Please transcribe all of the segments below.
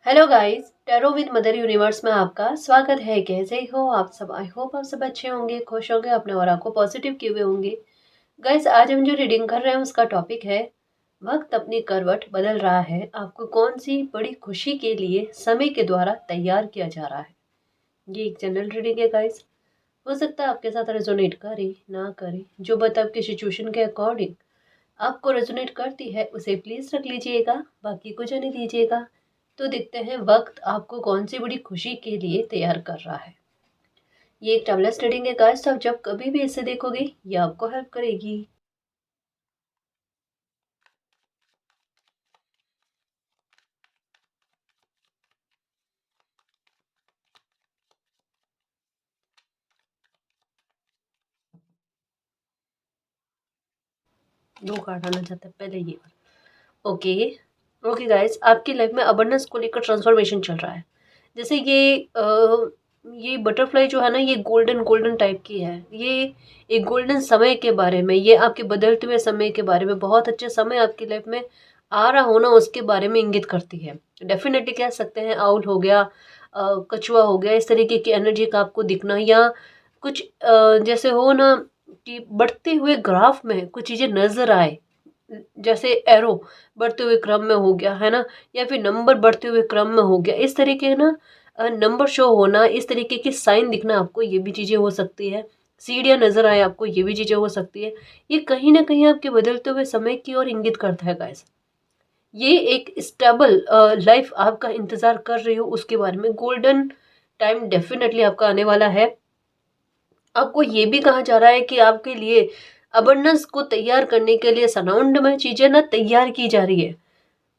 Hello guys, tarot with mother universe में आपका स्वागत है। कैसे हो आप सब? आई होप आप सब अच्छे होंगे, खुश होंगे, अपने और को पॉजिटिव किए हुए होंगे। गाइस, आज हम जो रीडिंग कर रहे हैं उसका टॉपिक है वक्त अपनी करवट बदल रहा है, आपको कौन सी बड़ी खुशी के लिए समय के द्वारा तैयार किया जा रहा है। ये एक जनरल रीडिंग है गाइस। हो सकता है आपके साथ रेजोनेट करे ना करे, जो बात आपकी सिचुएशन के अकॉर्डिंग आपको रेजोनेट करती है उसे प्लीज रख लीजिएगा, बाकी को जाने दीजिएगा। तो देखते हैं वक्त आपको कौन सी बड़ी खुशी के लिए तैयार कर रहा है। ये एक टाइमलेस रीडिंग है गाइस, आप जब कभी भी इसे देखोगे ये आपको हेल्प करेगी। दो कार्ड आना चाहता है, पहले ये ओके। ओके गाइस, आपकी लाइफ में अबंडेंस को लेकर ट्रांसफॉर्मेशन चल रहा है। जैसे ये बटरफ्लाई जो है ना, ये गोल्डन गोल्डन टाइप की है। ये एक गोल्डन समय के बारे में, ये आपके बदलते हुए समय के बारे में, बहुत अच्छे समय आपकी लाइफ में आ रहा होना उसके बारे में इंगित करती है। डेफिनेटली कह सकते हैं आउल हो गया, कछुआ हो गया, इस तरीके की एनर्जी का आपको दिखना, या कुछ जैसे हो ना कि बढ़ते हुए ग्राफ में कुछ चीज़ें नजर आए, जैसे एरो बढ़ते हुए क्रम में हो गया है ना, या फिर नंबर बढ़ते हुए क्रम में हो गया, इस तरीके ना नंबर शो होना, इस तरीके की साइन दिखना आपको, ये भी चीज़ें हो सकती है। सीढ़ियाँ नजर आए आपको, ये भी चीज़ें हो सकती है। ये कहीं ना कहीं आपके बदलते हुए समय की ओर इंगित करता है गाइस। ये एक स्टेबल लाइफ आपका इंतजार कर रही हो उसके बारे में। गोल्डन टाइम डेफिनेटली आपका आने वाला है। आपको ये भी कहा जा रहा है कि आपके लिए अबंडेंस को तैयार करने के लिए सराउंड में चीजें ना तैयार की जा रही है।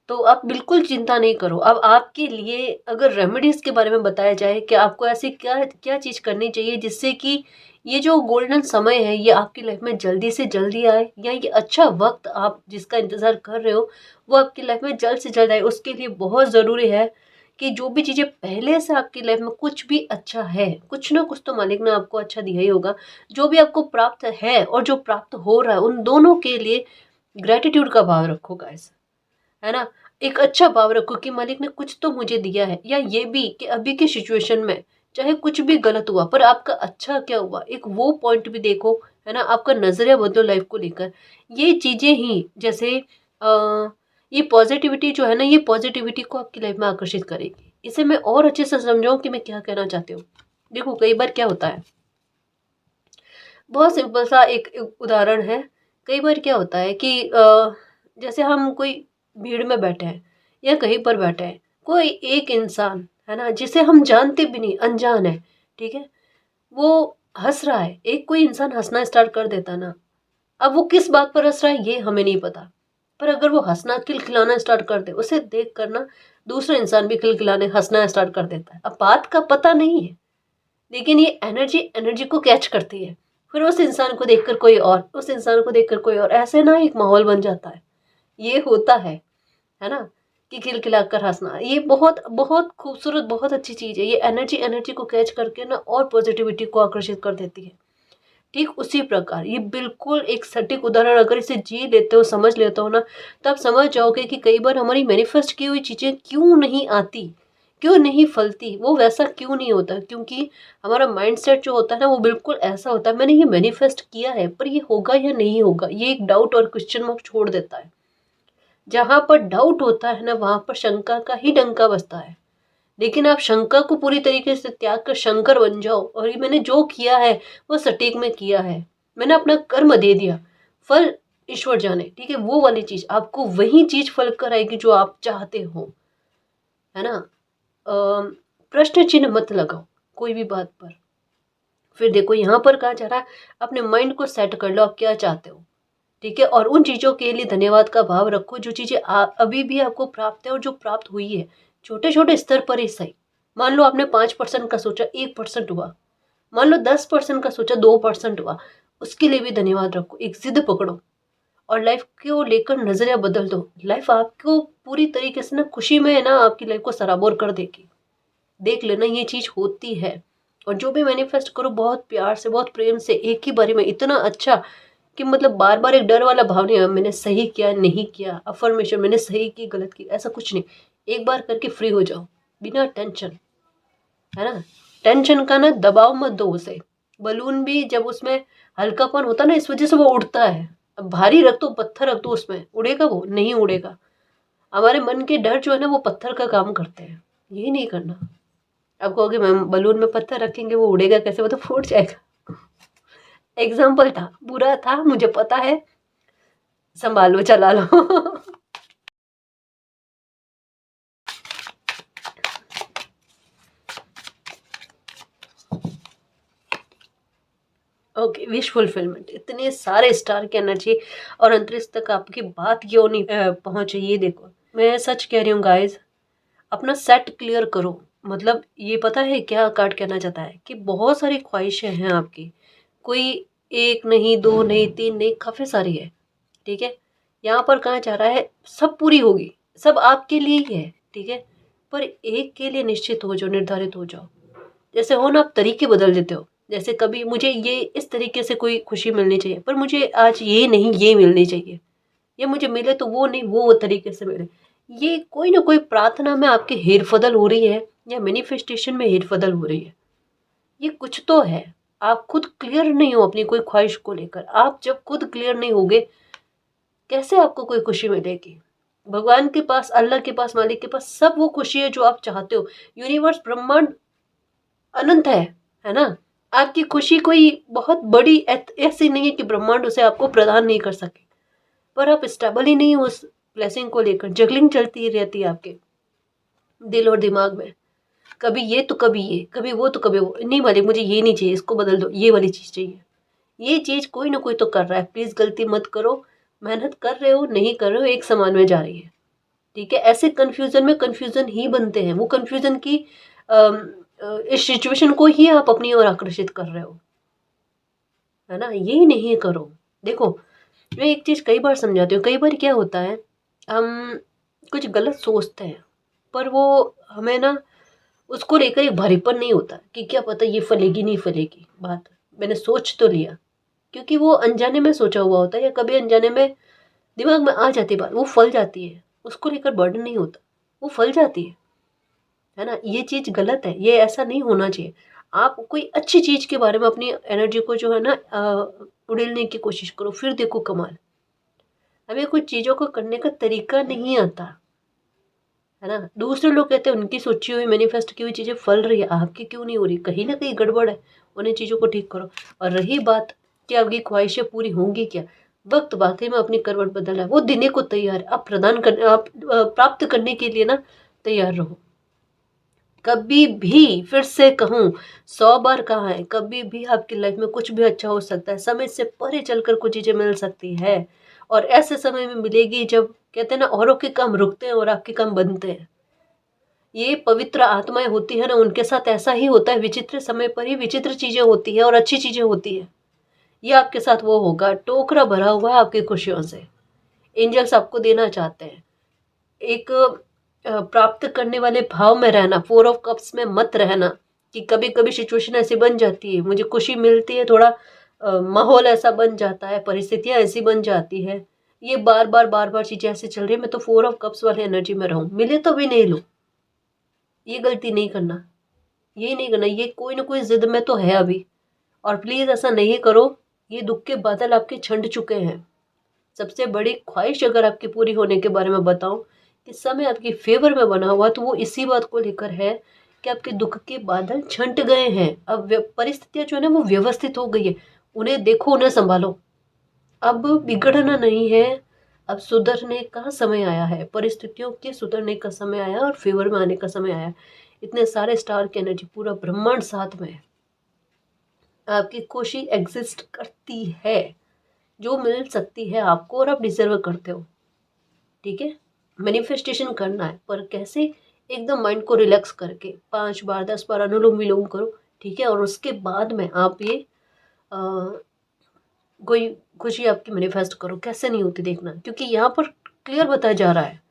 तो आप बिल्कुल चिंता नहीं करो। अब आपके लिए अगर रेमेडीज के बारे में बताया जाए कि आपको ऐसी क्या क्या चीज करनी चाहिए जिससे कि ये जो गोल्डन समय है ये आपकी लाइफ में जल्दी से जल्दी आए, या ये अच्छा वक्त आप जिसका इंतजार कर रहे हो वो आपकी लाइफ में जल्द से जल्द आए, उसके लिए बहुत ज़रूरी है कि जो भी चीज़ें पहले से आपकी लाइफ में कुछ भी अच्छा है, कुछ ना कुछ तो मालिक ने आपको अच्छा दिया ही होगा। जो भी आपको प्राप्त है और जो प्राप्त हो रहा है, उन दोनों के लिए ग्रेटिट्यूड का भाव रखो गाइस, है ना। एक अच्छा भाव रखो कि मालिक ने कुछ तो मुझे दिया है, या ये भी कि अभी की सिचुएशन में चाहे कुछ भी गलत हुआ पर आपका अच्छा क्या हुआ, एक वो पॉइंट भी देखो, है ना। आपका नजरिया बदलो लाइफ को लेकर। ये चीजें ही जैसे ये पॉजिटिविटी जो है ना, ये पॉजिटिविटी को आपकी लाइफ में आकर्षित करेगी। इसे मैं और अच्छे से समझाऊं कि मैं क्या कहना चाहती हूँ। देखो कई बार क्या होता है, बहुत सिंपल सा एक उदाहरण है। कई बार क्या होता है कि जैसे हम कोई भीड़ में बैठे हैं या कहीं पर बैठे हैं, कोई एक इंसान है ना जिसे हम जानते भी नहीं, अनजान है, ठीक है, वो हंस रहा है। एक कोई इंसान हंसना स्टार्ट कर देता ना, अब वो किस बात पर हंस रहा है ये हमें नहीं पता, पर अगर वो हंसना खिलखिलाना स्टार्ट कर दे, उसे देख कर ना दूसरा इंसान भी खिलखिलाने हंसना स्टार्ट कर देता है। अब बात का पता नहीं है, लेकिन ये एनर्जी एनर्जी को कैच करती है। फिर उस इंसान को देखकर कोई और, उस इंसान को देखकर कोई और, ऐसे ना एक माहौल बन जाता है। ये होता है ना, कि खिलखिला कर हंसना ये बहुत बहुत खूबसूरत, बहुत अच्छी चीज़ है। ये एनर्जी एनर्जी को कैच करके ना और पॉजिटिविटी को आकर्षित कर देती है। ठीक उसी प्रकार ये बिल्कुल एक सटीक उदाहरण, अगर इसे जी लेते हो, समझ लेते हो ना, तब समझ जाओगे कि कई बार हमारी मैनिफेस्ट की हुई चीज़ें क्यों नहीं आती, क्यों नहीं फलती, वो वैसा क्यों नहीं होता, क्योंकि हमारा माइंडसेट जो होता है ना वो बिल्कुल ऐसा होता है, मैंने ये मैनिफेस्ट किया है पर ये होगा या नहीं होगा, ये एक डाउट और क्वेश्चन मार्क छोड़ देता है। जहां पर डाउट होता है ना वहां पर शंका का ही डंका बजता है। लेकिन आप शंका को पूरी तरीके से त्याग कर शंकर बन जाओ, और ये मैंने जो किया है वो सटीक में किया है, मैंने अपना कर्म दे दिया, फल ईश्वर जाने, ठीक है, वो वाली चीज आपको वही चीज फल कर आएगी जो आप चाहते हो, है ना। प्रश्न चिन्ह मत लगाओ कोई भी बात पर। फिर देखो यहाँ पर कहा जा रहा है अपने माइंड को सेट कर लो आप क्या चाहते हो, ठीक है, और उन चीज़ों के लिए धन्यवाद का भाव रखो जो चीज़ें अभी भी आपको प्राप्त है और जो प्राप्त हुई है, छोटे छोटे स्तर पर ही सही। मान लो आपने 5% का सोचा 1% हुआ, मान लो 10% का सोचा 2% हुआ, उसके लिए भी धन्यवाद रखो। एक जिद पकड़ो और लाइफ को लेकर नजरिया बदल दो। लाइफ आपको पूरी तरीके से ना खुशी में है ना, आपकी लाइफ को सराबोर कर देगी। देख लेना ये चीज होती है। और जो भी मैनिफेस्ट करो बहुत प्यार से, बहुत प्रेम से, एक ही बारी में इतना अच्छा कि मतलब बार बार एक डर वाला भाव नहीं है मैंने सही किया नहीं किया, अफर्मेशन मैंने सही की गलत की, ऐसा कुछ नहीं। एक बार करके फ्री हो जाओ, बिना टेंशन, है ना। टेंशन का ना दबाव मत दो उसे। बलून भी जब उसमें हल्कापन होता है ना, इस वजह से वो उड़ता है। अब भारी रख दो, पत्थर रख दो उसमें, उड़ेगा वो? नहीं उड़ेगा। हमारे मन के डर जो है ना वो पत्थर का काम करते हैं, यही नहीं करना। अब कहोगे मैम बलून में पत्थर रखेंगे वो उड़ेगा कैसे, वो तो फूट जाएगा। एग्जाम्पल था, बुरा था, मुझे पता है, संभालो चला लो। ओके, विश फुलफिलमेंट, इतने सारे स्टार की एनर्जी और अंतरिक्ष तक आपकी बात क्यों नहीं पहुंचे, ये देखो। मैं सच कह रही हूँ गाइज, अपना सेट क्लियर करो। मतलब ये पता है क्या कार्ड कहना चाहता है कि बहुत सारी ख्वाहिशें हैं आपकी, कोई एक नहीं, दो नहीं, तीन नहीं, काफी सारी है। ठीक है, यहाँ पर कहा जा रहा है सब पूरी होगी, सब आपके लिए ही है। ठीक है, पर एक के लिए निश्चित हो जाओ, निर्धारित हो जाओ। जैसे हो ना, आप तरीके बदल देते हो। जैसे कभी मुझे ये इस तरीके से कोई खुशी मिलनी चाहिए, पर मुझे आज ये नहीं ये मिलनी चाहिए, या मुझे मिले तो वो नहीं वो तरीके से मिले। ये कोई ना कोई प्रार्थना में आपकी हेरफदल हो रही है, या मैनिफेस्टेशन में हेरफदल हो रही है। ये कुछ तो है। आप खुद क्लियर नहीं हो अपनी कोई ख्वाहिश को लेकर। आप जब खुद क्लियर नहीं होगे, कैसे आपको कोई खुशी मिलेगी? भगवान के पास, अल्लाह के पास, मालिक के पास सब वो खुशी है जो आप चाहते हो। यूनिवर्स, ब्रह्मांड अनंत है ना। आपकी खुशी कोई बहुत बड़ी ऐसी नहीं है कि ब्रह्मांड उसे आपको प्रदान नहीं कर सके, पर आप स्टेबल ही नहीं हो उस ब्लेसिंग को लेकर। जगलिंग चलती ही रहती है आपके दिल और दिमाग में, कभी ये तो कभी ये, कभी वो तो कभी वो। नहीं मालिक मुझे ये नहीं चाहिए, इसको बदल दो, ये वाली चीज चाहिए। ये चीज कोई ना कोई तो कर रहा है, प्लीज गलती मत करो। मेहनत कर रहे हो नहीं कर रहे हो, एक समान में जा रही है। ठीक है, ऐसे कंफ्यूजन में कंफ्यूजन ही बनते हैं। वो कंफ्यूजन की इस सिचुएशन को ही आप अपनी ओर आकर्षित कर रहे हो, है ना। यही नहीं करो। देखो, मैं एक चीज कई बार समझाती हूँ। कई बार क्या होता है, हम कुछ गलत सोचते हैं, पर वो हमें ना उसको लेकर एक भारीपन नहीं होता कि क्या पता ये फलेगी नहीं फलेगी बात, मैंने सोच तो लिया। क्योंकि वो अनजाने में सोचा हुआ होता है, या कभी अनजाने में दिमाग में आ जाती है बात, वो फल जाती है। उसको लेकर बर्डन नहीं होता, वो फल जाती है ना। ये चीज गलत है, ये ऐसा नहीं होना चाहिए। आप कोई अच्छी चीज के बारे में अपनी एनर्जी को जो है ना उड़ेलने की कोशिश करो, फिर देखो कमाल। हमें कुछ चीजों को करने का तरीका नहीं आता, है ना। दूसरे लोग कहते हैं उनकी सोची हुई मैनिफेस्ट की हुई चीजें फल रही है, आपकी क्यों नहीं हो रही? कहीं ना कहीं गड़बड़ है, उन्हें चीजों को ठीक करो। और रही बात कि आपकी ख्वाहिशें पूरी होंगी क्या, वक्त वाकई में अपनी करवट बदल रहा है, वो देने को तैयार है। आप प्रदान कर, आप प्राप्त करने के लिए ना तैयार रहो। कभी भी, फिर से कहूँ, 100 बार कहा है, कभी भी आपकी लाइफ में कुछ भी अच्छा हो सकता है। समय से परे चलकर कुछ चीजें मिल सकती है, और ऐसे समय में मिलेगी जब कहते हैं ना औरों के काम रुकते हैं और आपके काम बनते हैं। ये पवित्र आत्माएं होती है ना, उनके साथ ऐसा ही होता है। विचित्र समय पर ही विचित्र चीजें होती है और अच्छी चीजें होती है। ये आपके साथ वो होगा। टोकरा भरा हुआ है आपकी खुशियों से। एंजल्स आपको देना चाहते हैं एक प्राप्त करने वाले भाव में रहना। 4 ऑफ कप्स में मत रहना कि कभी कभी सिचुएशन ऐसी बन जाती है, मुझे खुशी मिलती है, थोड़ा माहौल ऐसा बन जाता है, परिस्थितियां ऐसी बन जाती है, ये बार बार चीजें ऐसे चल रही है, मैं तो 4 ऑफ कप्स वाले एनर्जी में रहूं, मिले तो भी नहीं लो। ये गलती नहीं करना, ये नहीं करना। ये कोई ना कोई जिद में तो है अभी, और प्लीज ऐसा नहीं करो। ये दुख के बादल आपके छंट चुके हैं। सबसे बड़ी ख्वाहिश अगर आपकी पूरी होने के बारे में बताऊं कि समय आपकी फेवर में बना हुआ, तो वो इसी बात को लेकर है कि आपके दुख के बादल छंट गए हैं। अब परिस्थितियां जो है ना वो व्यवस्थित हो गई है। उन्हें देखो, उन्हें संभालो। अब बिगड़ना नहीं है, अब सुधरने का समय आया है। परिस्थितियों के सुधरने का समय आया और फेवर में आने का समय आया। इतने सारे स्टार की एनर्जी, पूरा ब्रह्मांड साथ में है। आपकी खुशी एग्जिस्ट करती है, जो मिल सकती है आपको, और आप डिजर्व करते हो। ठीक है, मैनिफेस्टेशन करना है, पर कैसे? एकदम माइंड को रिलैक्स करके 5 बार 10 बार अनुलोम विलोम करो। ठीक है, और उसके बाद में आप ये कोई खुशी आपकी मैनिफेस्ट करो। कैसे नहीं होती देखना, क्योंकि यहाँ पर क्लियर बताया जा रहा है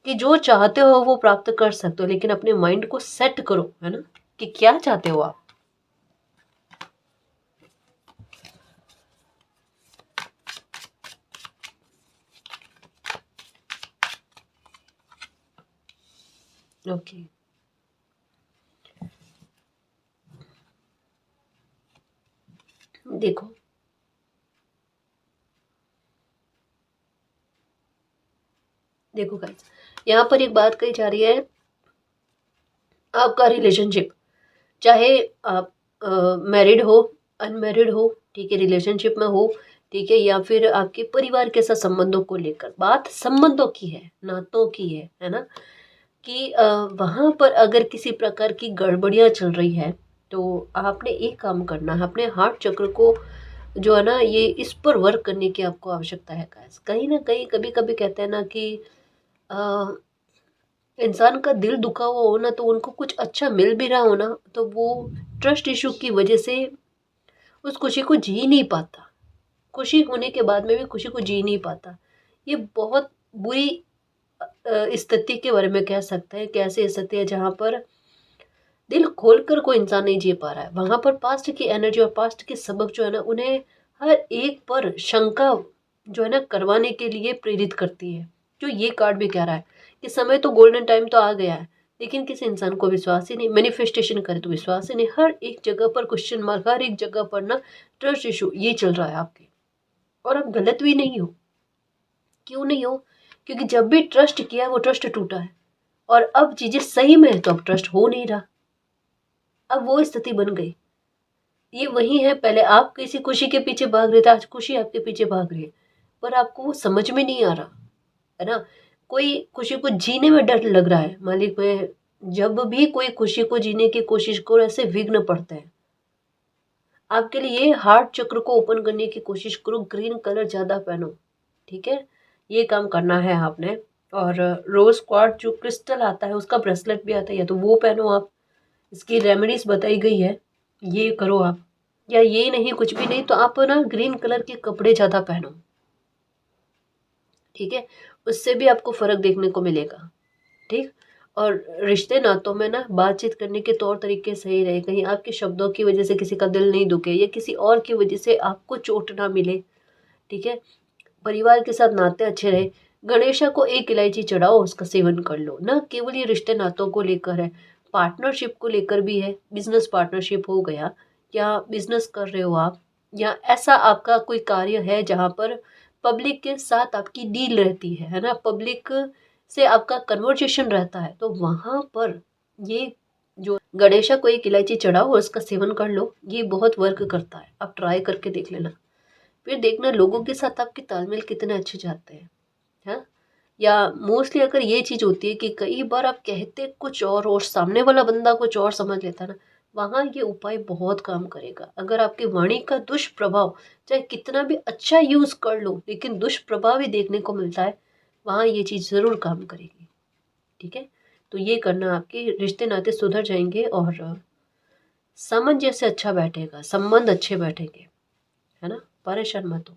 कि जो चाहते हो वो प्राप्त कर सकते हो, लेकिन अपने माइंड को सेट करो, है ना, कि क्या चाहते हो आप। ओके, देखो देखो गाइस, यहाँ पर एक बात कही जा रही है, आपका रिलेशनशिप, चाहे आप मैरिड हो, अनमैरिड हो, ठीक है, रिलेशनशिप में हो, ठीक है, या फिर आपके परिवार के साथ संबंधों को लेकर, बात संबंधों की है, नातों की है ना, कि वहाँ पर अगर किसी प्रकार की गड़बड़ियाँ चल रही है, तो आपने एक काम करना है, अपने हार्ट चक्र को जो है ना, ये इस पर वर्क करने की आपको आवश्यकता है गाइस। कहीं ना कहीं कभी कभी कहते हैं ना कि अ, इंसान का दिल दुखा हुआ हो ना, तो उनको कुछ अच्छा मिल भी रहा हो ना, तो वो ट्रस्ट इशू की वजह से उस खुशी को जी नहीं पाता, खुशी होने के बाद में भी खुशी को जी नहीं पाता। ये बहुत बुरी स्थिति के बारे में कह सकते हैं, कैसे स्थिति है जहाँ पर दिल खोलकर कोई इंसान नहीं जी पा रहा है, वहां पर पास्ट की एनर्जी और पास्ट के सबक जो है ना, उन्हें हर एक पर शंका जो है ना करवाने के लिए प्रेरित करती है। जो ये कार्ड भी कह रहा है कि समय तो गोल्डन टाइम तो आ गया है, लेकिन किसी इंसान को विश्वास ही नहीं, मैनिफेस्टेशन करे तो विश्वास ही नहीं, हर एक जगह पर क्वेश्चन मार्क, हर एक जगह पर ना ट्रस्ट इशू ये चल रहा है आपके। और आप गलत भी नहीं हो। क्यों नहीं हो? क्योंकि जब भी ट्रस्ट किया वो ट्रस्ट टूटा है, और अब चीजें सही में है तो अब ट्रस्ट हो नहीं रहा, अब वो स्थिति बन गई। ये वही है, पहले आप किसी खुशी के पीछे भाग रहे थे, आज खुशी आपके पीछे भाग रही है, पर आपको वो समझ में नहीं आ रहा है ना। कोई खुशी को जीने में डर लग रहा है, मालिक में जब भी कोई खुशी को जीने की कोशिश करो ऐसे विघ्न पड़ते हैं आपके लिए। हार्ट चक्र को ओपन करने की कोशिश करो, ग्रीन कलर ज्यादा पहनो, ठीक है, ये काम करना है आपने। और रोज क्वार्ट्ज जो क्रिस्टल आता है उसका ब्रेसलेट भी आता है, या तो वो पहनो आप, इसकी रेमेडीज बताई गई है, ये करो आप। या ये नहीं, कुछ भी नहीं, तो आप ना ग्रीन कलर के कपड़े ज़्यादा पहनो, ठीक है, उससे भी आपको फ़र्क देखने को मिलेगा, ठीक। और रिश्ते नातों में ना बातचीत करने के तौर तरीके सही रहे, कहीं आपके शब्दों की वजह से किसी का दिल नहीं दुखे, या किसी और की वजह से आपको चोट ना मिले, ठीक है। परिवार के साथ नाते अच्छे रहे। गणेशा को एक इलायची चढ़ाओ, उसका सेवन कर लो। ना केवल ये रिश्ते नातों को लेकर है, पार्टनरशिप को लेकर भी है। बिजनेस पार्टनरशिप हो गया, या बिजनेस कर रहे हो आप, या ऐसा आपका कोई कार्य है जहाँ पर पब्लिक के साथ आपकी डील रहती है ना, पब्लिक से आपका कन्वर्जेशन रहता है, तो वहाँ पर ये जो गणेशा को एक इलायची चढ़ाओ और उसका सेवन कर लो, ये बहुत वर्क करता है, आप ट्राई करके देख लेना। फिर देखना लोगों के साथ आपके तालमेल कितने अच्छे जाते हैं, हाँ। या मोस्टली अगर ये चीज़ होती है कि कई बार आप कहते कुछ और सामने वाला बंदा कुछ और समझ लेता है ना, वहाँ ये उपाय बहुत काम करेगा। अगर आपकी वाणी का दुष्प्रभाव, चाहे कितना भी अच्छा यूज़ कर लो, लेकिन दुष्प्रभाव ही देखने को मिलता है, वहाँ ये चीज़ ज़रूर काम करेगी, ठीक है। तो ये करना, आपके रिश्ते नाते सुधर जाएंगे और सामंजस्य अच्छा बैठेगा, संबंध अच्छे बैठेंगे, है ना। परेशान मत हो,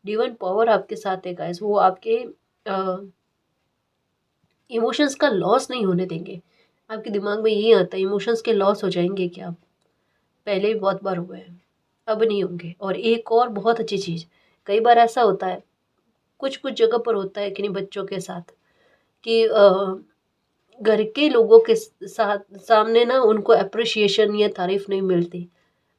डिवाइन पावर आपके साथ है गाइस, वो आपके इमोशंस का लॉस नहीं होने देंगे। आपके दिमाग में यही आता है इमोशंस के लॉस हो जाएंगे क्या, पहले भी बहुत बार हुए हैं, अब नहीं होंगे। और एक और बहुत अच्छी चीज़, कई बार ऐसा होता है, कुछ कुछ जगह पर होता है कि नहीं, बच्चों के साथ, कि घर के लोगों के साथ सामने ना उनको अप्रिशिएशन या तारीफ नहीं मिलती।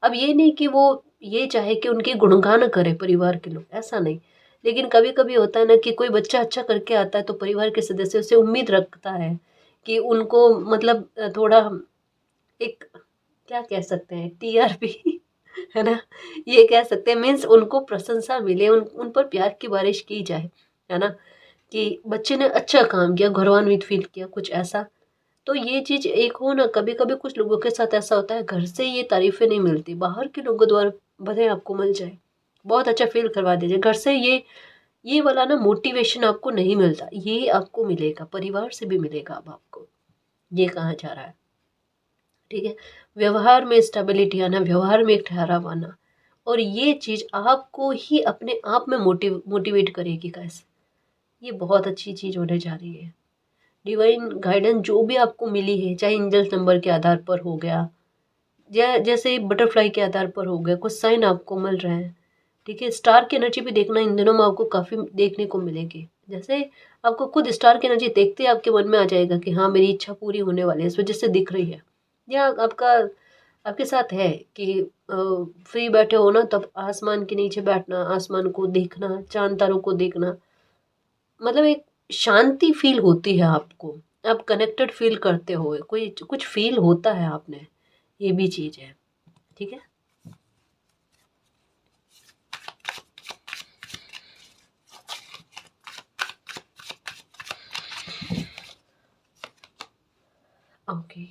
अब ये नहीं कि वो ये चाहे कि उनके गुणगान करें परिवार के लोग, ऐसा नहीं, लेकिन कभी कभी होता है ना कि कोई बच्चा अच्छा करके आता है तो परिवार के सदस्य उससे उम्मीद रखता है कि उनको मतलब थोड़ा एक, क्या कह सकते हैं, टीआरपी है ना, ये कह सकते हैं, मीन्स उनको प्रशंसा मिले, उन पर प्यार की बारिश की जाए, है ना, कि बच्चे ने अच्छा काम किया, गौरवान्वित फील किया, कुछ ऐसा। तो ये चीज़ एक हो ना, कभी कभी कुछ लोगों के साथ ऐसा होता है, घर से ये तारीफें नहीं मिलती, बाहर के लोगों द्वारा भले आपको मिल जाए, बहुत अच्छा फील करवा दीजिए, घर से ये वाला ना मोटिवेशन आपको नहीं मिलता, ये आपको मिलेगा, परिवार से भी मिलेगा। अब आपको ये कहा जा रहा है, ठीक है। व्यवहार में स्टेबिलिटी आना, व्यवहार में एक ठहराव आना, और ये चीज़ आपको ही अपने आप में मोटिवेट करेगी कैसे, ये बहुत अच्छी चीज़ होने जा रही है। डिवाइन गाइडेंस जो भी आपको मिली है, चाहे एंजल्स नंबर के आधार पर हो गया, जैसे बटरफ्लाई के आधार पर हो गया, कुछ साइन आपको मिल रहे हैं, ठीक है। स्टार की एनर्जी भी देखना, इन दिनों में आपको काफ़ी देखने को मिलेगी। जैसे आपको खुद स्टार की एनर्जी देखते ही आपके मन में आ जाएगा कि हाँ मेरी इच्छा पूरी होने वाली है, इस वजह से दिख रही है। या आपका आपके साथ है कि फ्री बैठे हो ना, तब आसमान के नीचे बैठना, आसमान को देखना, चांद तारों को देखना, मतलब एक शांति फील होती है आपको, आप कनेक्टेड फील करते हो, कोई कुछ फील होता है आपने, ये भी चीज़ है। ठीक है। ओके,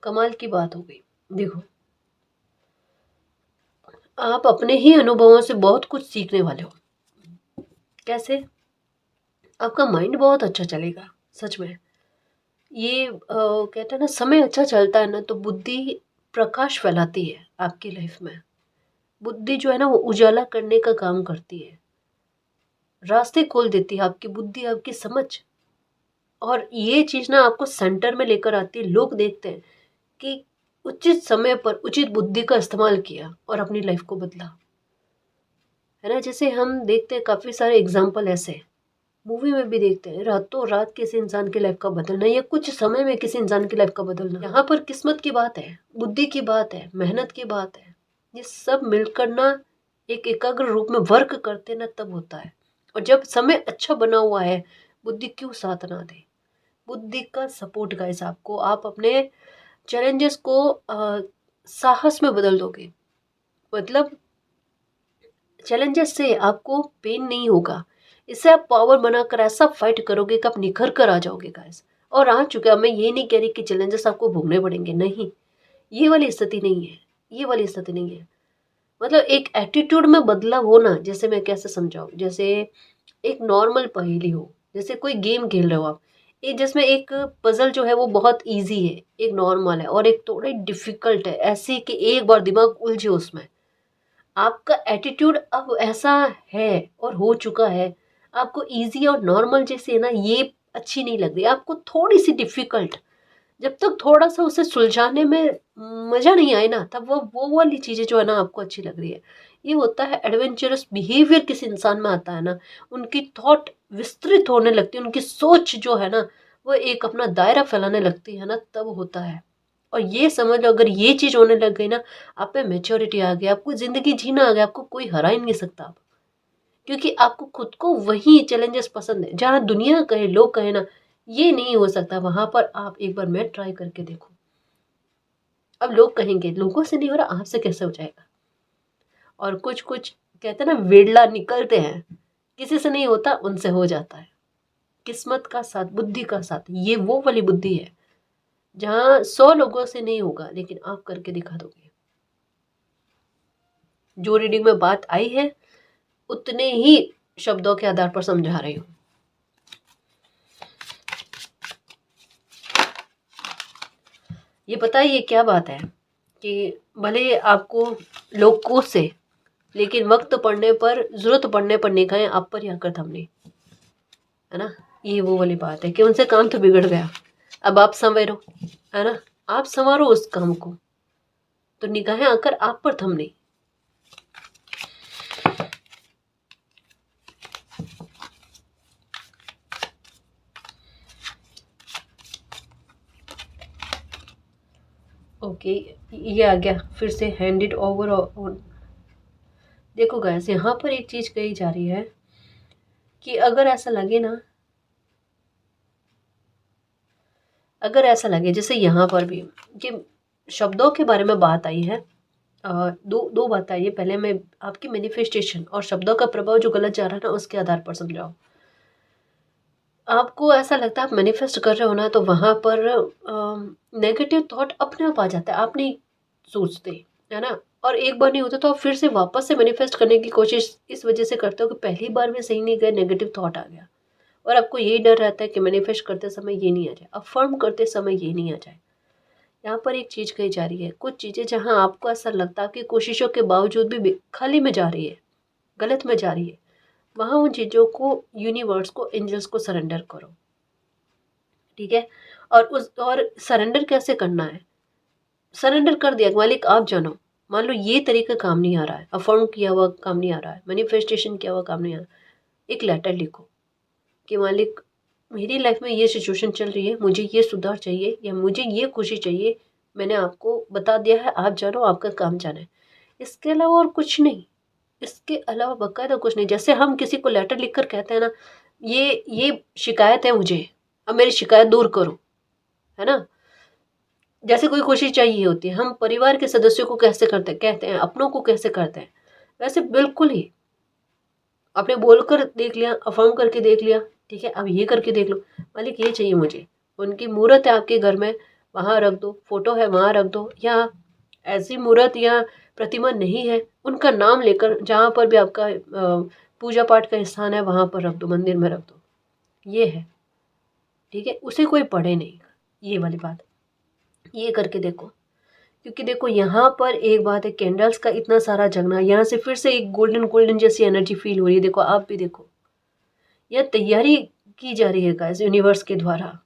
कमाल की बात हो गई। देखो, आप अपने ही अनुभवों से बहुत कुछ सीखने वाले हो। कैसे? आपका माइंड बहुत अच्छा चलेगा, सच में। ये कहते हैं ना, समय अच्छा चलता है ना तो बुद्धि प्रकाश फैलाती है आपकी लाइफ में। बुद्धि जो है ना, वो उजाला करने का काम करती है, रास्ते खोल देती है आपकी बुद्धि, आपकी समझ। और ये चीज़ ना आपको सेंटर में लेकर आती है। लोग देखते हैं कि उचित समय पर उचित बुद्धि का इस्तेमाल किया और अपनी लाइफ को बदला, है ना। जैसे हम देखते हैं काफ़ी सारे एग्जाम्पल ऐसे, मूवी में भी देखते हैं, रातों रात किसी इंसान की लाइफ का बदलना या कुछ समय में किसी इंसान की लाइफ का बदलना। यहाँ पर किस्मत की बात है, बुद्धि की बात है, मेहनत की बात है। ये सब मिलकर ना एक एकाग्र रूप में वर्क करते ना, तब होता है। और जब समय अच्छा बना हुआ है, बुद्धि क्यों साथ ना दे। बुद्धि का सपोर्ट गाइस आपको, आप अपने चैलेंजेस को साहस में बदल दोगे। मतलब चैलेंजेस से आपको पेन नहीं होगा, इससे आप पावर बनाकर ऐसा फाइट करोगे कि आप निखर कर आ जाओगे गाइस। और आ चुका, मैं ये नहीं कह रही कि चैलेंजेस आपको भोगने पड़ेंगे, नहीं, ये वाली स्थिति नहीं है, ये वाली स्थिति नहीं है। मतलब एक एटीट्यूड में बदलाव होना, जैसे मैं कैसे समझाऊं, जैसे एक नॉर्मल पहेली हो, जैसे कोई गेम खेल रहे हो आप, एक जिसमें एक पजल जो है वो बहुत इजी है, एक नॉर्मल है, और एक थोड़ी डिफिकल्ट है, ऐसे कि एक बार दिमाग उलझे उसमें। आपका एटीट्यूड अब ऐसा है और हो चुका है, आपको इजी और नॉर्मल जैसे है ना, ये अच्छी नहीं लग रही, आपको थोड़ी सी डिफिकल्ट। जब तक थोड़ा सा उसे सुलझाने में मजा नहीं आए ना, तब वो वाली चीजें जो है ना आपको अच्छी लग रही है। ये होता है एडवेंचरस बिहेवियर किसी इंसान में आता है ना, उनकी थॉट विस्तृत होने लगती है, उनकी सोच जो है ना वो एक अपना दायरा फैलाने लगती है ना, तब होता है। और ये समझ लो, अगर ये चीज होने लग गई ना, आप पे मेच्योरिटी आ गई, आपको जिंदगी जीना आ गया, आपको कोई हरा ही नहीं सकता आप। क्योंकि आपको खुद को वही चैलेंजेस पसंद है जहाँ दुनिया कहे, लोग कहे ना ये नहीं हो सकता, वहां पर आप एक बार मैं ट्राई करके देखो। अब लोग कहेंगे लोगों से नहीं हो रहा, आपसे कैसे हो जाएगा। और कुछ कुछ कहते हैं ना, वेड़ला निकलते हैं, किसी से नहीं होता, उनसे हो जाता है। किस्मत का साथ, बुद्धि का साथ, ये वो वाली बुद्धि है जहाँ 100 लोगों से नहीं होगा, लेकिन आप करके दिखा दोगे। जो रीडिंग में बात आई है उतने ही शब्दों के आधार पर समझा रही हूँ। ये पता है ये क्या बात है कि भले आपको लोग कोसे, लेकिन वक्त पड़ने पर, जरूरत पड़ने पर निगाहें आप पर ही आकर थमने, है ना। ये वो वाली बात है कि उनसे काम तो बिगड़ गया, अब आप संवरो, है ना, आप संवारो उस काम को, तो निगाहें आकर आप पर थमने। ओके, ये आ गया फिर से, हैंड इट ओवर ऑन। देखो गाइस, यहाँ पर एक चीज कही जा रही है कि अगर ऐसा लगे ना, अगर ऐसा लगे जैसे यहाँ पर भी कि शब्दों के बारे में बात आई है, दो दो बात आई है। पहले मैं आपकी मैनिफेस्टेशन और शब्दों का प्रभाव जो गलत जा रहा है ना, उसके आधार पर समझाओ। आपको ऐसा लगता है आप मैनिफेस्ट कर रहे हो ना, तो वहां पर नेगेटिव थॉट अपने आप आ जाता है, आप नहीं सोचते, है ना। और एक बार नहीं होता तो आप फिर से वापस से मैनिफेस्ट करने की कोशिश इस वजह से करते हो कि पहली बार में सही नहीं गए, नेगेटिव थॉट आ गया। और आपको यही डर रहता है कि मैनिफेस्ट करते समय ये नहीं आ जाए, अफर्म करते समय ये नहीं आ जाए। यहाँ पर एक चीज कही जा रही है, कुछ चीजें जहाँ आपको ऐसा लगता है कि कोशिशों के बावजूद भी खाली में जा रही है, गलत में जा रही है, वहां उन चीजों को, यूनिवर्स को, एंजल्स को सरेंडर करो। ठीक है। और सरेंडर कैसे करना है, सरेंडर कर दिया मालिक आप जानो। मान लो ये तरीका काम नहीं आ रहा है, अफर्म किया हुआ काम नहीं आ रहा है, मैनिफेस्टेशन किया हुआ काम नहीं आ रहा है, एक लेटर लिखो कि मालिक मेरी लाइफ में ये सिचुएशन चल रही है, मुझे ये सुधार चाहिए या मुझे ये खुशी चाहिए, मैंने आपको बता दिया है, आप जानो, आपका काम जाना है। इसके अलावा और कुछ नहीं, इसके अलावा बाकायदा कुछ नहीं। जैसे हम किसी को लेटर लिखकर कहते हैं ना, ये शिकायत है मुझे, अब मेरी शिकायत दूर करो, है ना। जैसे कोई खुशी चाहिए होती है, हम परिवार के सदस्यों को कैसे करते कहते हैं, अपनों को कैसे करते हैं, वैसे बिल्कुल ही आपने बोलकर देख लिया, अफर्म करके देख लिया, ठीक है, अब ये करके देख लो, मालिक ये चाहिए मुझे, उनकी मूर्त है आपके घर में, वहां रख दो, फोटो है वहां रख दो, या ऐसी मूर्त या प्रतिमा नहीं है, उनका नाम लेकर जहां पर भी आपका पूजा पाठ का स्थान है वहां पर रख दो, मंदिर में रख दो, ये है, ठीक है, उसे कोई पढ़े नहीं, ये वाली बात, ये करके देखो। क्योंकि देखो यहाँ पर एक बात है, कैंडल्स का इतना सारा जगना, यहाँ से फिर से एक गोल्डन गोल्डन जैसी एनर्जी फील हो रही है, देखो आप भी देखो, यह तैयारी की जा रही है गाइस यूनिवर्स के द्वारा।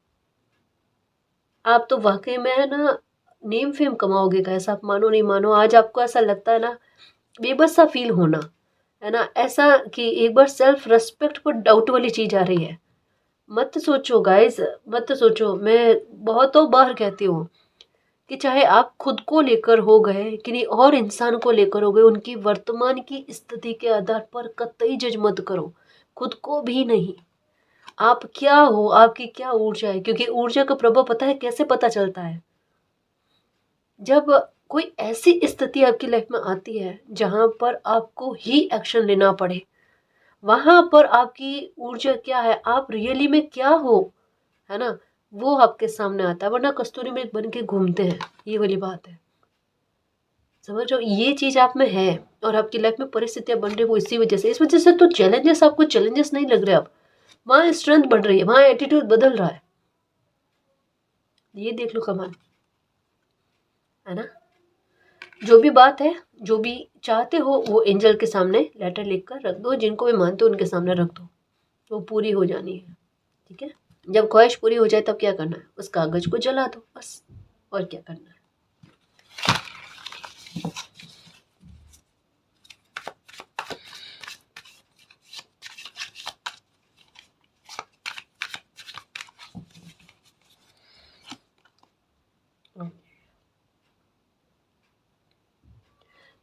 आप तो वाकई में है ना नेम फेम कमाओगे गाइस, आप मानो नहीं मानो। आज आपको ऐसा लगता है ना, बेबस सा फील होना, है ना, ऐसा कि एक बार सेल्फ रेस्पेक्ट पर डाउट वाली चीज आ रही है। मत सोचो गाइस, मत सोचो। मैं बहुतों बार कहती हूँ कि चाहे आप खुद को लेकर हो गए कि नहीं और इंसान को लेकर हो गए, उनकी वर्तमान की स्थिति के आधार पर कतई जज मत करो, खुद को भी नहीं। आप क्या हो, आपकी क्या ऊर्जा है, क्योंकि ऊर्जा का प्रभाव पता है कैसे पता चलता है, जब कोई ऐसी स्थिति आपकी लाइफ में आती है जहां पर आपको ही एक्शन लेना पड़े, वहां पर आपकी ऊर्जा क्या है, आप रियली में क्या हो, है ना, वो आपके सामने आता है। वरना कस्तूरी में बन के घूमते हैं, ये वाली बात है। समझ रहे हो, ये चीज आप में है और आपकी लाइफ में परिस्थितियां बन रही वो इसी वजह से। इस वजह से तो चैलेंजेस आपको चैलेंजेस नहीं लग रहे, अब वहां स्ट्रेंथ बढ़ रही है, वहां एटीट्यूड बदल रहा है, ये देख लो कमाल, है ना। जो भी बात है, जो भी चाहते हो, वो एंजल के सामने लेटर लिखकर रख दो, जिनको भी मानते हो उनके सामने रख दो, वो पूरी हो जानी है, ठीक है। जब ख्वाहिश पूरी हो जाए तब क्या करना है, उस कागज को जला दो बस, और क्या करना है।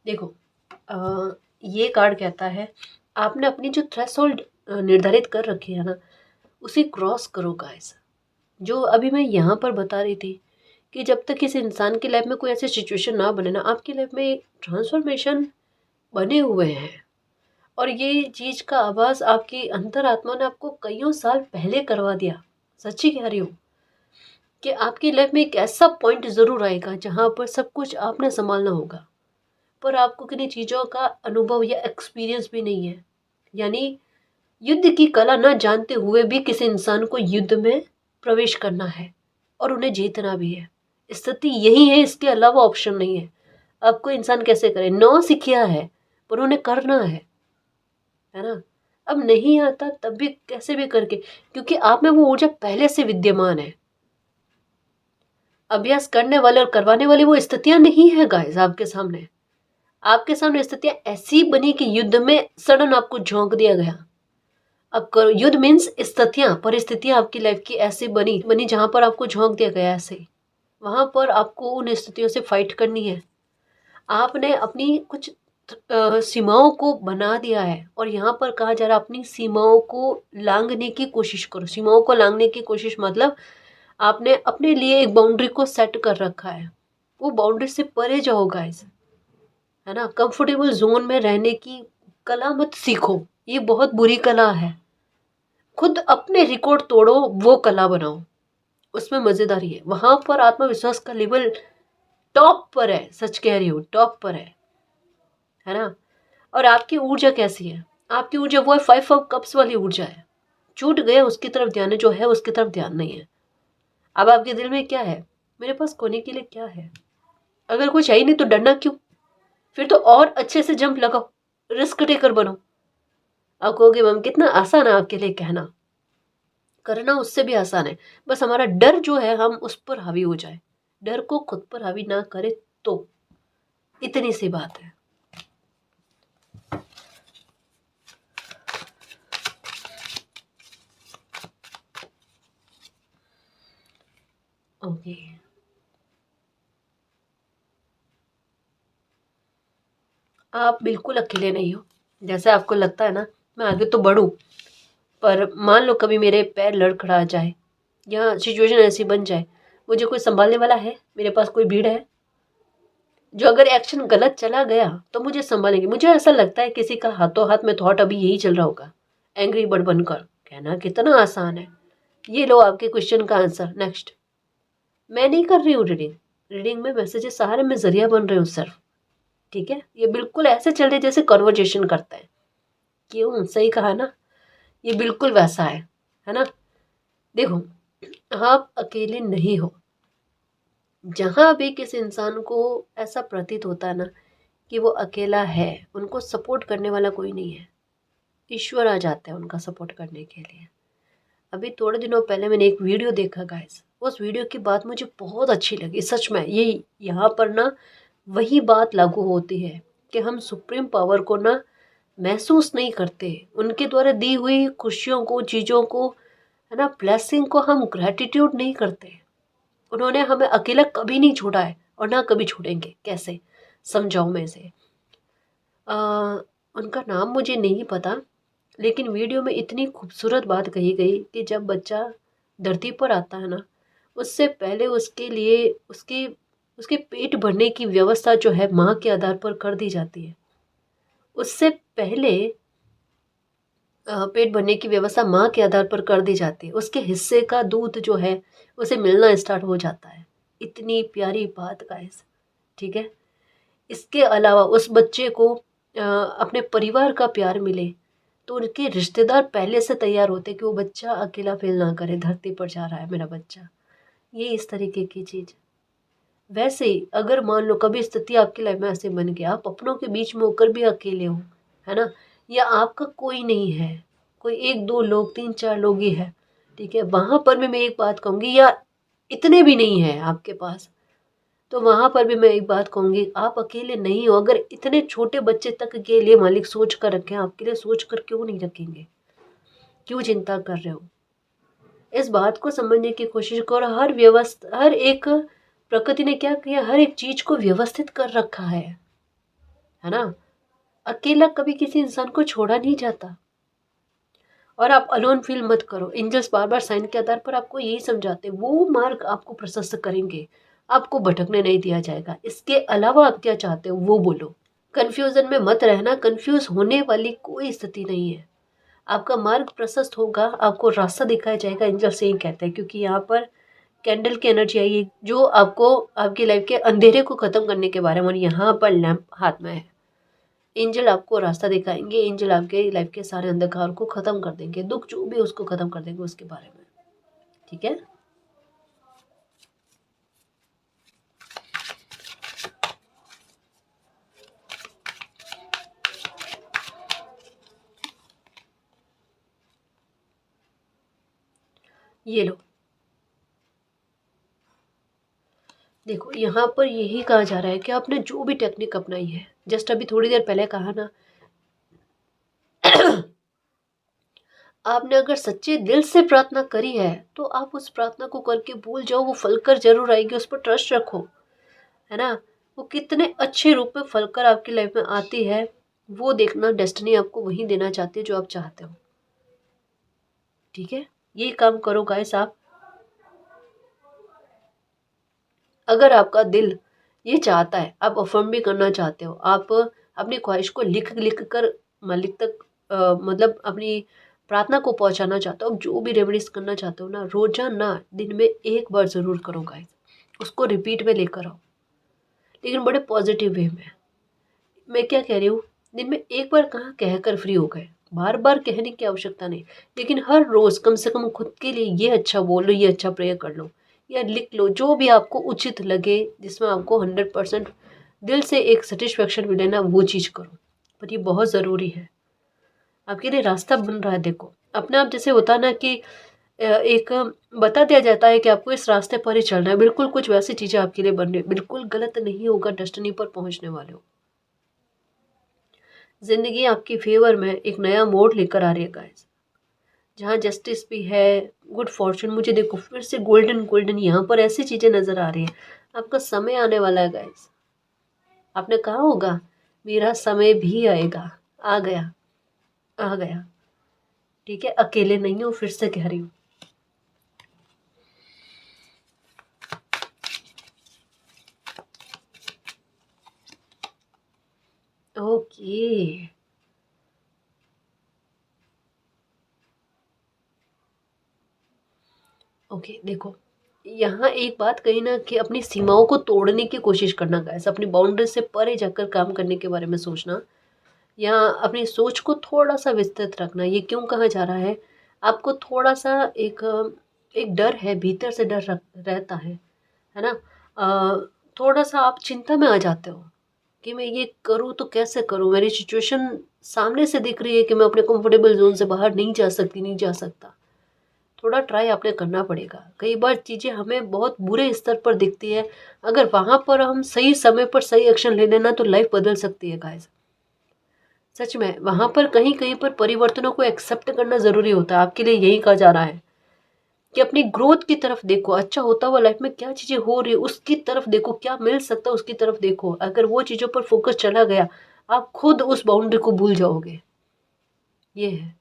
देखो, ये कार्ड कहता है आपने अपनी जो थ्रेशोल्ड निर्धारित कर रखी है ना, उसे क्रॉस करो गाइस। जो अभी मैं यहाँ पर बता रही थी कि जब तक किसी इंसान की लाइफ में कोई ऐसी सिचुएशन ना बने ना, आपकी लाइफ में एक ट्रांसफॉर्मेशन बने हुए हैं, और ये चीज़ का आभास आपकी अंतरात्मा ने आपको कईयों साल पहले करवा दिया। सच्ची कह रही हूँ कि आपकी लाइफ में एक ऐसा पॉइंट ज़रूर आएगा जहाँ पर सब कुछ आपने संभालना होगा, पर आपको किन्हीं चीज़ों का अनुभव या एक्सपीरियंस भी नहीं है। यानी युद्ध की कला न जानते हुए भी किसी इंसान को युद्ध में प्रवेश करना है और उन्हें जीतना भी है। स्थिति यही है, इसके अलावा ऑप्शन नहीं है। अब कोई इंसान कैसे करे, नौ सीखिया है पर उन्हें करना है ना। अब नहीं आता तब भी कैसे भी करके, क्योंकि आप में वो ऊर्जा पहले से विद्यमान है। अभ्यास करने वाले और करवाने वाली वो स्थितियां नहीं है गाइस आपके सामने। आपके सामने स्थितियां ऐसी बनी कि युद्ध में सडन आपको झोंक दिया गया। अब करो, युद्ध मीन्स स्थितियां, परिस्थितियां आपकी लाइफ की ऐसी बनी बनी जहां पर आपको झोंक दिया गया ऐसे, वहां पर आपको उन स्थितियों से फाइट करनी है। आपने अपनी कुछ सीमाओं को बना दिया है, और यहाँ पर कहा जा रहा है अपनी सीमाओं को लांघने की कोशिश करो। सीमाओं को लांघने की कोशिश मतलब आपने अपने लिए एक बाउंड्री को सेट कर रखा है, वो बाउंड्री से परे जाओ गाइस, है ना। कंफर्टेबल जोन में रहने की कला मत सीखो, ये बहुत बुरी कला है। खुद अपने रिकॉर्ड तोड़ो, वो कला बनाओ, उसमें मजेदारी है। वहां पर आत्मविश्वास का लेवल टॉप पर है, सच कह रही हूँ, टॉप पर है ना। और आपकी ऊर्जा कैसी है, आपकी ऊर्जा वो है 5 ऑफ कप्स वाली ऊर्जा है। छूट गया उसकी तरफ ध्यान है, जो है उसकी तरफ ध्यान नहीं है। अब आपके दिल में क्या है, मेरे पास खोने के लिए क्या है, अगर कुछ है ही नहीं तो डरना क्यों, फिर तो और अच्छे से जंप लगाओ, रिस्क टेकर बनो। आप कहोगे मैम कितना आसान है आपके लिए कहना, करना उससे भी आसान है। बस हमारा डर जो है हम उस पर हावी हो जाए, डर को खुद पर हावी ना करे, तो इतनी सी बात है। ओके, आप बिल्कुल अकेले नहीं हो। जैसे आपको लगता है ना मैं आगे तो बढ़ूँ, पर मान लो कभी मेरे पैर लड़खड़ा जाए या सिचुएशन ऐसी बन जाए, मुझे कोई संभालने वाला है, मेरे पास कोई भीड़ है जो अगर एक्शन गलत चला गया तो मुझे संभालेंगे। मुझे ऐसा लगता है किसी का हाथों हाथ में थॉट अभी यही चल रहा होगा, एंग्री बर्ड बनकर। कहना कितना आसान है। ये लो आपके क्वेश्चन का आंसर। नेक्स्ट, मैं नहीं कर रही हूँ रीडिंग। रीडिंग में मैसेजेस सहारे मैं जरिया बन रही हूँ सिर्फ। ठीक है, ये बिल्कुल ऐसे चल रहे जैसे कन्वर्जेशन करते हैं। क्यों, सही कहा ना, ये बिल्कुल वैसा है ना। देखो, आप अकेले नहीं हो। जहां भी किसी इंसान को ऐसा प्रतीत होता है ना कि वो अकेला है, उनको सपोर्ट करने वाला कोई नहीं है, ईश्वर आ जाता है उनका सपोर्ट करने के लिए। अभी थोड़े दिनों पहले मैंने एक वीडियो देखा गाइस, उस वीडियो की बात मुझे बहुत अच्छी लगी सच में। ये यहाँ पर ना वही बात लागू होती है कि हम सुप्रीम पावर को ना महसूस नहीं करते, उनके द्वारा दी हुई खुशियों को, चीज़ों को, है ना, ब्लेसिंग को हम ग्रैटिट्यूड नहीं करते। उन्होंने हमें अकेला कभी नहीं छोड़ा है और ना कभी छोड़ेंगे। कैसे समझाऊं मैं इसे? आ, उनका नाम मुझे नहीं पता, लेकिन वीडियो में इतनी खूबसूरत बात कही गई कि जब बच्चा धरती पर आता है ना, उससे पहले उसके लिए उसके उसके पेट भरने की व्यवस्था जो है माँ के आधार पर कर दी जाती है। उससे पहले पेट भरने की व्यवस्था माँ के आधार पर कर दी जाती है। उसके हिस्से का दूध जो है उसे मिलना स्टार्ट हो जाता है। इतनी प्यारी बात गाइस। ठीक है, इसके अलावा उस बच्चे को अपने परिवार का प्यार मिले तो उनके रिश्तेदार पहले से तैयार होते कि वो बच्चा अकेला फील ना करे, धरती पर जा रहा है मेरा बच्चा। ये इस तरीके की चीज़। वैसे ही अगर मान लो कभी स्थिति आपकी लाइफ में ऐसे बन गया, आप अपनों के बीच में होकर भी अकेले हो, है ना, या आपका कोई नहीं है, कोई एक दो लोग, तीन चार लोग ही है, ठीक है, वहां पर भी मैं एक बात कहूंगी, या इतने भी नहीं है आपके पास, तो वहां पर भी मैं एक बात कहूंगी, आप अकेले नहीं हो। अगर इतने छोटे बच्चे तक के लिए मालिक सोच कर रखे हैं, आपके लिए सोच कर क्यों नहीं रखेंगे? क्यों चिंता कर रहे हो? इस बात को समझने की कोशिश करो। हर व्यवस्था, हर एक, प्रकृति ने क्या किया, हर एक चीज को व्यवस्थित कर रखा है ना। अकेला कभी किसी इंसान को छोड़ा नहीं जाता। और आप अलोन फील मत करो। एंजल्स बार बार साइन के आधार पर आपको यही समझाते, वो मार्ग आपको प्रशस्त करेंगे, आपको भटकने नहीं दिया जाएगा। इसके अलावा आप क्या चाहते हो वो बोलो। कंफ्यूजन में मत रहना, कंफ्यूज होने वाली कोई स्थिति नहीं है। आपका मार्ग प्रशस्त होगा, आपको रास्ता दिखाया जाएगा। एंजल से ही कहते हैं, क्योंकि यहाँ पर कैंडल की एनर्जी आई है जो आपको आपकी लाइफ के अंधेरे को खत्म करने के बारे में, और यहाँ पर लैंप हाथ में है। एंजल आपको रास्ता दिखाएंगे, एंजल आपके लाइफ के सारे अंधकार को खत्म कर देंगे, दुख जो भी उसको खत्म कर देंगे उसके बारे में। ठीक है, ये लो। देखो, यहाँ पर यही कहा जा रहा है कि आपने जो भी टेक्निक अपनाई है, जस्ट अभी थोड़ी देर पहले कहा ना, आपने अगर सच्चे दिल से प्रार्थना करी है तो आप उस प्रार्थना को करके भूल जाओ, वो फलकर जरूर आएगी, उस पर ट्रस्ट रखो, है ना। वो कितने अच्छे रूप में फलकर आपकी लाइफ में आती है, वो देखना। डेस्टिनी आपको वही देना चाहती है जो आप चाहते हो। ठीक है, ये काम करो गाइस आप। अगर आपका दिल ये चाहता है, आप अफर्म भी करना चाहते हो, आप अपनी ख्वाहिश को लिख लिख कर मालिक तक मतलब अपनी प्रार्थना को पहुंचाना चाहते हो, अब जो भी रेमेडीज करना चाहते हो ना, रोजाना दिन में एक बार जरूर करो गाइस। उसको रिपीट में लेकर आओ, लेकिन बड़े पॉजिटिव वे में। मैं क्या कह रही हूँ, दिन में एक बार कहाँ कहकर फ्री हो गए, बार बार कहने की आवश्यकता नहीं, लेकिन हर रोज कम से कम खुद के लिए ये अच्छा बोल लो, ये अच्छा प्रेयर कर लो, या लिख लो, जो भी आपको उचित लगे, जिसमें आपको 100% दिल से एक सेटिस्फेक्शन मिले ना, वो चीज़ करो। पर ये बहुत ज़रूरी है, आपके लिए रास्ता बन रहा है। देखो, अपने आप जैसे होता ना कि एक बता दिया जाता है कि आपको इस रास्ते पर ही चलना है, बिल्कुल कुछ वैसी चीज़ें आपके लिए बन रही, बिल्कुल गलत नहीं होगा, डेस्टिनी पर पहुंचने वाले हो। जिंदगी आपकी फेवर में एक नया मोड़ लेकर आ रही है गाइस। जहाँ जस्टिस भी है, गुड फॉर्चून, मुझे देखो फिर से गोल्डन गोल्डन यहाँ पर ऐसी चीज़ें नज़र आ रही हैं। आपका समय आने वाला है गाइस। आपने कहा होगा मेरा समय भी आएगा, आ गया, आ गया। ठीक है, अकेले नहीं हूँ, फिर से कह रही हूँ। ओके ओके, देखो यहाँ एक बात कही ना कि अपनी सीमाओं को तोड़ने की कोशिश करना गाइस, अपनी बाउंड्री से परे जाकर काम करने के बारे में सोचना, या अपनी सोच को थोड़ा सा विस्तृत रखना। ये क्यों कहा जा रहा है? आपको थोड़ा सा एक एक डर है, भीतर से डर रहता है ना? थोड़ा सा आप चिंता में आ जाते हो कि मैं ये करूँ तो कैसे करूँ, मेरी सिचुएशन सामने से दिख रही है कि मैं अपने कंफर्टेबल जोन से बाहर नहीं जा सकती, नहीं जा सकता। थोड़ा ट्राई आपने करना पड़ेगा। कई बार चीज़ें हमें बहुत बुरे स्तर पर दिखती है, अगर वहाँ पर हम सही समय पर सही एक्शन ले लेना तो लाइफ बदल सकती है गाइस। सच में वहाँ पर कहीं कहीं पर परिवर्तनों को एक्सेप्ट करना ज़रूरी होता है। आपके लिए यही कहा जा रहा है कि अपनी ग्रोथ की तरफ देखो, अच्छा होता हुआ लाइफ में क्या चीज़ें हो रही है उसकी तरफ देखो, क्या मिल सकता है उसकी तरफ देखो। अगर वो चीज़ों पर फोकस चला गया, आप खुद उस बाउंड्री को भूल जाओगे, ये है।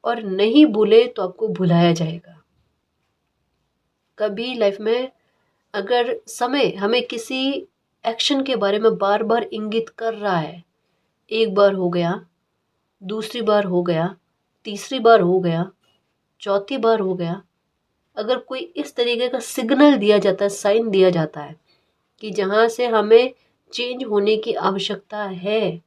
और नहीं भूले तो आपको भुलाया जाएगा। कभी लाइफ में अगर समय हमें किसी एक्शन के बारे में बार बार इंगित कर रहा है, एक बार हो गया, दूसरी बार हो गया, तीसरी बार हो गया, चौथी बार हो गया, अगर कोई इस तरीके का सिग्नल दिया जाता है, साइन दिया जाता है कि जहाँ से हमें चेंज होने की आवश्यकता है,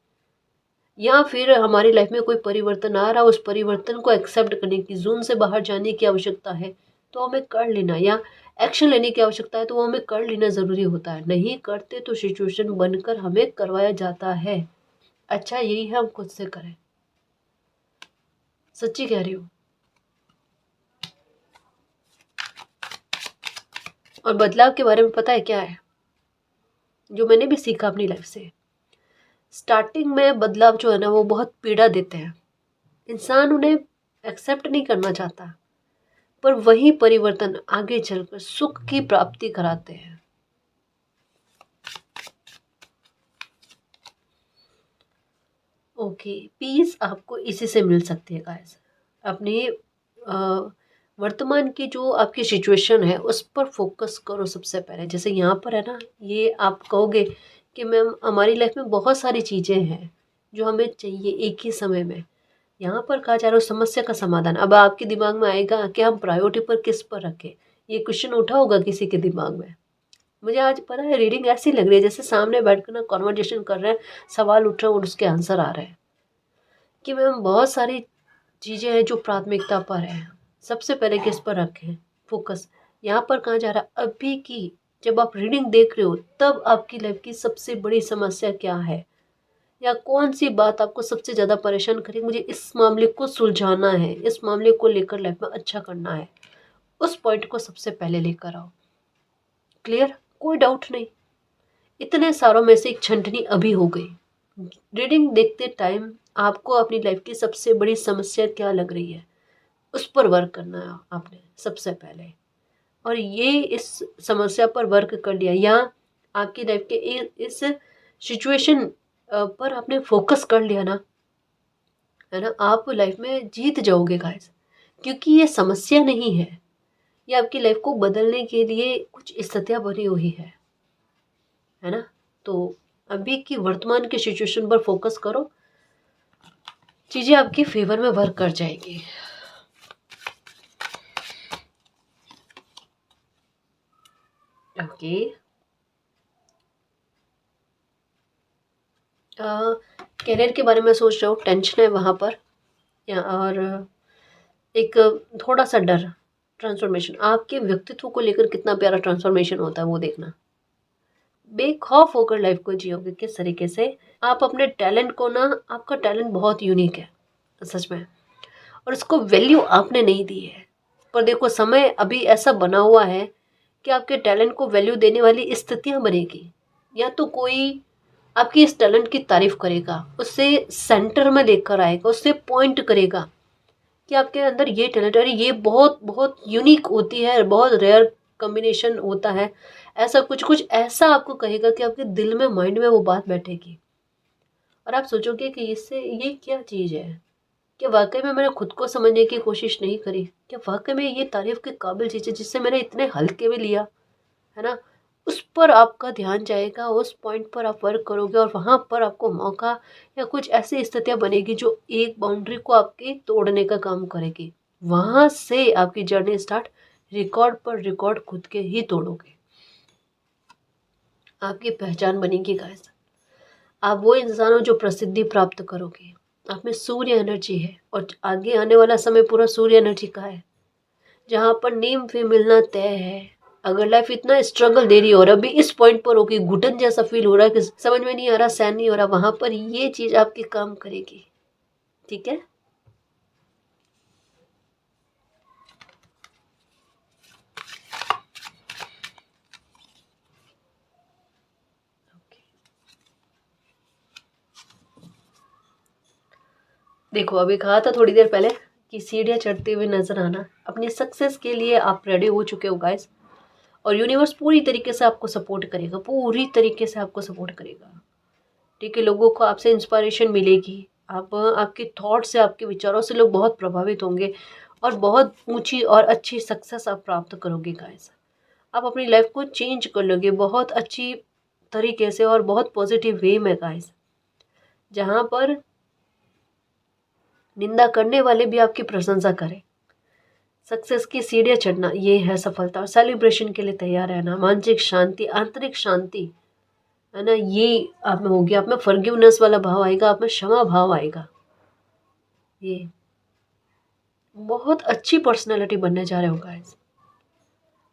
या फिर हमारी लाइफ में कोई परिवर्तन आ रहा है, उस परिवर्तन को एक्सेप्ट करने की, जोन से बाहर जाने की आवश्यकता है, तो हमें कर लेना, या एक्शन लेने की आवश्यकता है तो वो हमें कर लेना ज़रूरी होता है। नहीं करते तो सिचुएशन बनकर हमें करवाया जाता है। अच्छा यही है हम खुद से करें। सच्ची कह रही हूँ। और बदलाव के बारे में पता है क्या है, जो मैंने भी सीखा अपनी लाइफ से, स्टार्टिंग में बदलाव जो है ना वो बहुत पीड़ा देते हैं, इंसान उन्हें एक्सेप्ट नहीं करना चाहता, पर वही परिवर्तन आगे चलकर सुख की प्राप्ति कराते हैं। ओके, पीस आपको इसी से मिल सकती है गाइस। अपनी वर्तमान की जो आपकी सिचुएशन है उस पर फोकस करो सबसे पहले। जैसे यहाँ पर है ना, ये आप कहोगे कि मैम हमारी लाइफ में बहुत सारी चीज़ें हैं जो हमें चाहिए एक ही समय में। यहाँ पर कहा जा रहा है समस्या का समाधान। अब आपके दिमाग में आएगा कि हम प्रायोरिटी पर किस पर रखें, ये क्वेश्चन उठा होगा किसी के दिमाग में। मुझे आज पता है रीडिंग ऐसी लग रही है जैसे सामने बैठ कर ना कॉन्वर्जेशन कर रहे हैं, सवाल उठ रहे हैं और उसके आंसर आ रहे हैं कि मैम बहुत सारी चीज़ें हैं जो प्राथमिकता पर है, सबसे पहले किस पर रखें फोकस। यहाँ पर कहा जा रहा है अभी की जब आप रीडिंग देख रहे हो तब आपकी लाइफ की सबसे बड़ी समस्या क्या है, या कौन सी बात आपको सबसे ज़्यादा परेशान करेगी, मुझे इस मामले को सुलझाना है, इस मामले को लेकर लाइफ में अच्छा करना है, उस पॉइंट को सबसे पहले लेकर आओ। क्लियर? कोई डाउट नहीं। इतने सारों में से एक छंटनी अभी हो गई। रीडिंग देखते टाइम आपको अपनी लाइफ की सबसे बड़ी समस्या क्या लग रही है उस पर वर्क करना है आपने सबसे पहले। और ये इस समस्या पर वर्क कर लिया, या आपकी लाइफ के इस सिचुएशन पर आपने फोकस कर लिया ना, है ना, आप लाइफ में जीत जाओगे गाइस। क्योंकि ये समस्या नहीं है, ये आपकी लाइफ को बदलने के लिए कुछ स्थितियाँ बनी हुई है ना। तो अभी की वर्तमान की सिचुएशन पर फोकस करो, चीज़ें आपके फेवर में वर्क कर जाएगी। ओके, करियर के बारे में सोच रहे हो, टेंशन है वहाँ पर, या और एक थोड़ा सा डर। ट्रांसफॉर्मेशन आपके व्यक्तित्व को लेकर कितना प्यारा ट्रांसफॉर्मेशन होता है वो देखना। बेखौफ होकर लाइफ को जियोगे किस तरीके से। आप अपने टैलेंट को ना, आपका टैलेंट बहुत यूनिक है सच में, और इसको वैल्यू आपने नहीं दी है। पर देखो समय अभी ऐसा बना हुआ है कि आपके टैलेंट को वैल्यू देने वाली स्थितियाँ बनेगी। या तो कोई आपकी इस टैलेंट की तारीफ करेगा, उससे सेंटर में लेकर आएगा, उससे पॉइंट करेगा कि आपके अंदर ये टैलेंट है, ये बहुत बहुत यूनिक होती है, बहुत रेयर कॉम्बिनेशन होता है, ऐसा कुछ कुछ ऐसा आपको कहेगा कि आपके दिल में, माइंड में वो बात बैठेगी और आप सोचोगे कि इससे ये क्या चीज़ है, क्या वाकई में मैंने खुद को समझने की कोशिश नहीं करी, क्या वाकई में ये तारीफ के काबिल चीज़ है जिससे मैंने इतने हल्के में लिया, है ना। उस पर आपका ध्यान जाएगा, उस पॉइंट पर आप वर्क करोगे और वहाँ पर आपको मौका या कुछ ऐसी स्थितियाँ बनेगी जो एक बाउंड्री को आपके तोड़ने का काम करेगी। वहाँ से आपकी जर्नी स्टार्ट, रिकॉर्ड पर रिकॉर्ड खुद के ही तोड़ोगे, आपकी पहचान बनेगी गाइस। आप वो इंसान हो जो प्रसिद्धि प्राप्त करोगे, आप में सूर्य एनर्जी है और आगे आने वाला समय पूरा सूर्य एनर्जी का है, जहाँ पर नेम फेम मिलना तय है। अगर लाइफ इतना स्ट्रगल दे रही है और अभी इस पॉइंट पर हो कि घुटन जैसा फील हो रहा है कि समझ में नहीं आ रहा, सहन नहीं हो रहा, वहां पर ये चीज आपके काम करेगी। ठीक है। देखो, अभी कहा था थोड़ी देर पहले कि सीढ़ियाँ चढ़ते हुए नजर आना, अपनी सक्सेस के लिए आप रेडी हो चुके हो गाइस, और यूनिवर्स पूरी तरीके से आपको सपोर्ट करेगा, पूरी तरीके से आपको सपोर्ट करेगा। ठीक है, लोगों को आपसे इंस्पायरेशन मिलेगी, आप आपके थॉट से, आपके विचारों से लोग बहुत प्रभावित होंगे और बहुत ऊंची और अच्छी सक्सेस आप प्राप्त करोगे गाइस। आप अपनी लाइफ को चेंज कर लोगे बहुत अच्छी तरीके से और बहुत पॉजिटिव वे में गाइस, जहाँ पर निंदा करने वाले भी आपकी प्रशंसा करें। सक्सेस की सीढ़ियाँ चढ़ना, ये है सफलता, और सेलिब्रेशन के लिए तैयार रहना, मानसिक शांति, आंतरिक शांति, है ना, ये आप में होगी। आप में फॉरगिवनेस वाला भाव आएगा, आप में क्षमा भाव आएगा। ये बहुत अच्छी पर्सनैलिटी बनने जा रहे हो गाइस।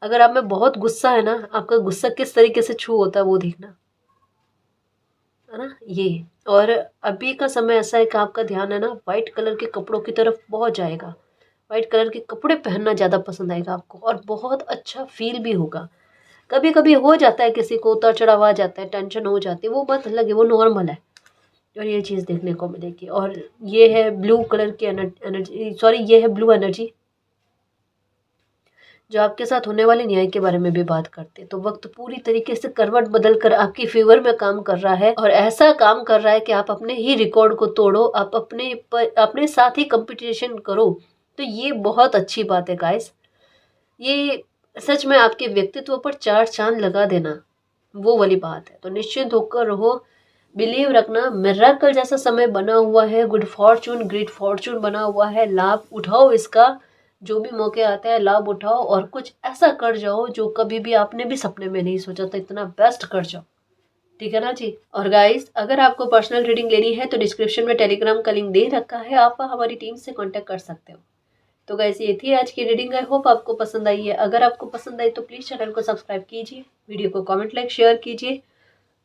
अगर आप में बहुत गुस्सा है ना, आपका गुस्सा किस तरीके से छू होता है वो देखना, है ना ये। और अभी का समय ऐसा है कि आपका ध्यान है ना वाइट कलर के कपड़ों की तरफ बहुत जाएगा। वाइट कलर के कपड़े पहनना ज़्यादा पसंद आएगा आपको और बहुत अच्छा फील भी होगा। कभी कभी हो जाता है, किसी को उतार चढ़ाव आ जाता है, टेंशन हो जाती है, वो बात अलग है, वो नॉर्मल है। और ये चीज़ देखने को मिलेगी। और ये है ब्लू कलर की एनर्जी, सॉरी ये है ब्लू एनर्जी, जो आपके साथ होने वाले न्याय के बारे में भी बात करते हैं। तो वक्त पूरी तरीके से करवट बदल कर आपकी फेवर में काम कर रहा है, और ऐसा काम कर रहा है कि आप अपने ही रिकॉर्ड को तोड़ो, आप अपने साथ ही कंपटीशन करो। तो ये बहुत अच्छी बात है गाइस। ये सच में आपके व्यक्तित्व पर चार चांद लगा देना, वो वाली बात है। तो निश्चिंत होकर रहो, बिलीव रखना, मिरेकल जैसा समय बना हुआ है, गुड फॉर्चून, ग्रेट फॉर्चून बना हुआ है। लाभ उठाओ इसका, जो भी मौके आते हैं लाभ उठाओ और कुछ ऐसा कर जाओ जो कभी भी आपने भी सपने में नहीं सोचा था, इतना बेस्ट कर जाओ। ठीक है ना जी। और गाइस, अगर आपको पर्सनल रीडिंग लेनी है तो डिस्क्रिप्शन में टेलीग्राम का लिंक दे रखा है, आप हमारी टीम से कांटेक्ट कर सकते हो। तो गाइस, ये थी आज की रीडिंग। आई होप आपको पसंद आई है। अगर आपको पसंद आई तो प्लीज़ चैनल को सब्सक्राइब कीजिए, वीडियो को कमेंट, लाइक, शेयर कीजिए।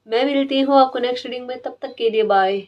मैं मिलती हूँ आपको नेक्स्ट रीडिंग में, तब तक के लिए बाय।